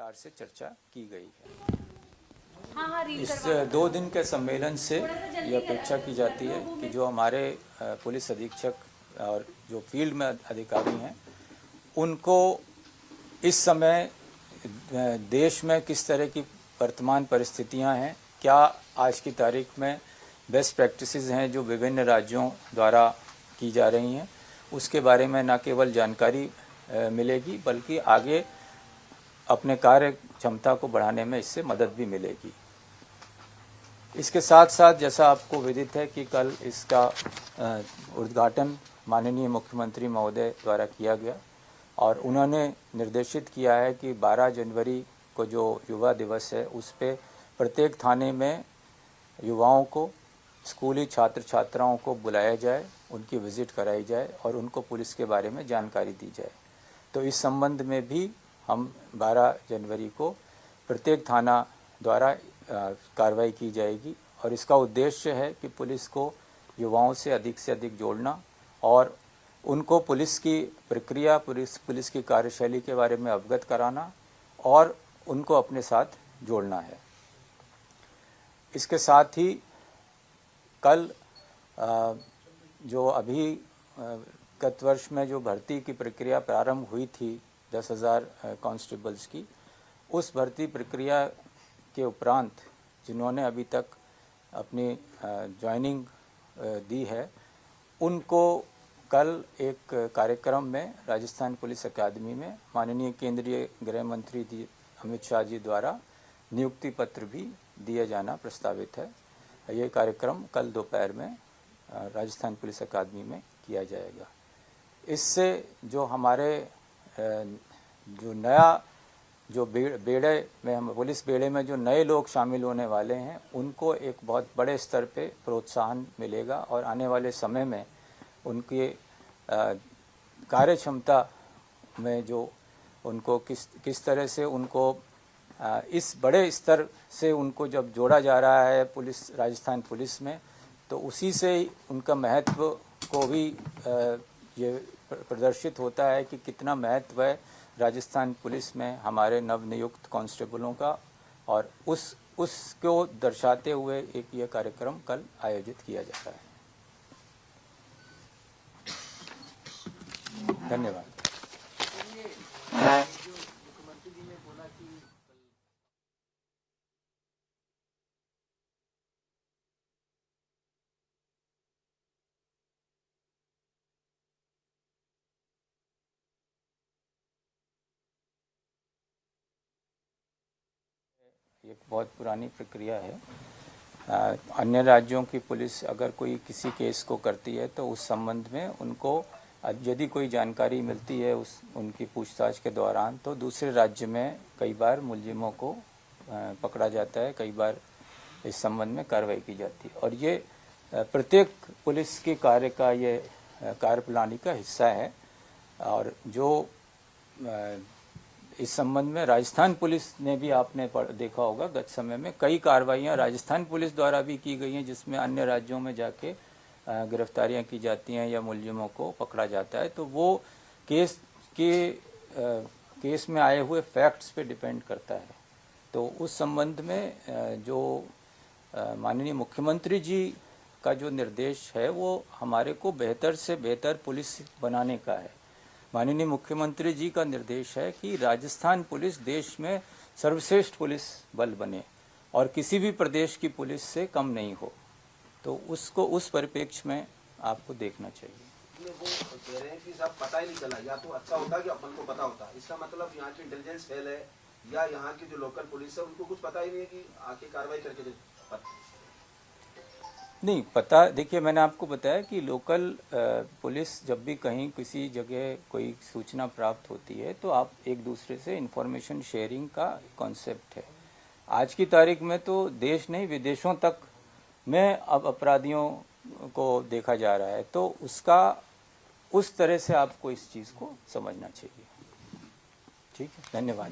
विस्तार से चर्चा की गई है। इस 2 दिन के सम्मेलन से यह अपेक्षा की जाती है कि जो हमारे पुलिस अधीक्षक और जो फील्ड में अधिकारी हैं, उनको इस समय देश में किस तरह की वर्तमान परिस्थितियां हैं, क्या आज की तारीख में बेस्ट प्रैक्टिसेस हैं जो विभिन्न राज्यों द्वारा की जा रही हैं, उसके बारे में न केवल जानकारी मिलेगी बल्कि आगे अपने कार्य क्षमता को बढ़ाने में इससे मदद भी मिलेगी। इसके साथ साथ जैसा आपको विदित है कि कल इसका उद्घाटन माननीय मुख्यमंत्री महोदय द्वारा किया गया और उन्होंने निर्देशित किया है कि 12 जनवरी को जो युवा दिवस है उस पे प्रत्येक थाने में युवाओं को, स्कूली छात्र छात्राओं को बुलाया जाए, उनकी विजिट कराई जाए और उनको पुलिस के बारे में जानकारी दी जाए। तो इस संबंध में भी हम 12 जनवरी को प्रत्येक थाना द्वारा कार्रवाई की जाएगी और इसका उद्देश्य है कि पुलिस को युवाओं से अधिक जोड़ना और उनको पुलिस की प्रक्रिया, पुलिस की कार्यशैली के बारे में अवगत कराना और उनको अपने साथ जोड़ना है। इसके साथ ही कल जो अभी गत वर्ष में जो भर्ती की प्रक्रिया प्रारंभ हुई थी 10,000 कांस्टेबल्स की, उस भर्ती प्रक्रिया के उपरांत जिन्होंने अभी तक अपनी ज्वाइनिंग दी है, उनको कल एक कार्यक्रम में राजस्थान पुलिस अकादमी में माननीय केंद्रीय गृह मंत्री अमित शाह जी द्वारा नियुक्ति पत्र भी दिया जाना प्रस्तावित है। ये कार्यक्रम कल दोपहर में राजस्थान पुलिस अकादमी में किया जाएगा। इससे जो हमारे जो नया जो बेड़े में, हम पुलिस बेड़े में जो नए लोग शामिल होने वाले हैं, उनको एक बहुत बड़े स्तर पे प्रोत्साहन मिलेगा और आने वाले समय में उनके कार्य क्षमता में जो उनको किस तरह से उनको इस बड़े स्तर से उनको जब जोड़ा जा रहा है पुलिस, राजस्थान पुलिस में, तो उसी से उनका महत्व को भी ये प्रदर्शित होता है कि कितना महत्व है राजस्थान पुलिस में हमारे नवनियुक्त कांस्टेबलों का, और उसको दर्शाते हुए एक ये कार्यक्रम कल आयोजित किया जा रहा है। धन्यवाद। एक बहुत पुरानी प्रक्रिया है। अन्य राज्यों की पुलिस अगर कोई किसी केस को करती है तो उस संबंध में उनको यदि कोई जानकारी मिलती है उनकी पूछताछ के दौरान, तो दूसरे राज्य में कई बार मुलजिमों को पकड़ा जाता है, कई बार इस संबंध में कार्रवाई की जाती है और ये प्रत्येक पुलिस के कार्य का ये कार्यप्रणाली का हिस्सा है। और जो इस संबंध में राजस्थान पुलिस ने भी, आपने देखा होगा गत समय में कई कार्रवाइयां राजस्थान पुलिस द्वारा भी की गई हैं जिसमें अन्य राज्यों में जाके गिरफ्तारियां की जाती हैं या मुलजिमों को पकड़ा जाता है। तो वो केस में आए हुए फैक्ट्स पे डिपेंड करता है। तो उस संबंध में जो माननीय मुख्यमंत्री जी का जो निर्देश है वो हमारे को बेहतर से बेहतर पुलिस बनाने का है। माननीय मुख्यमंत्री जी का निर्देश है कि राजस्थान पुलिस देश में सर्वश्रेष्ठ पुलिस बल बने और किसी भी प्रदेश की पुलिस से कम नहीं हो। तो उसको उस परिप्रेक्ष्य में आपको देखना चाहिए। वो कह रहे हैं कि साहब पता ही नहीं चला, या तो अच्छा होता कि अपन को पता होता। इसका मतलब यहाँ की इंटेलिजेंस फेल है या यहाँ की जो लोकल पुलिस है उनको कुछ पता ही नहीं है कि आके कार्रवाई करके नहीं पता। देखिए, मैंने आपको बताया कि लोकल पुलिस जब भी कहीं किसी जगह कोई सूचना प्राप्त होती है तो आप एक दूसरे से इंफॉर्मेशन शेयरिंग का कॉन्सेप्ट है। आज की तारीख में तो देश नहीं विदेशों तक में अब अपराधियों को देखा जा रहा है, तो उसका उस तरह से आपको इस चीज़ को समझना चाहिए। ठीक है, धन्यवाद।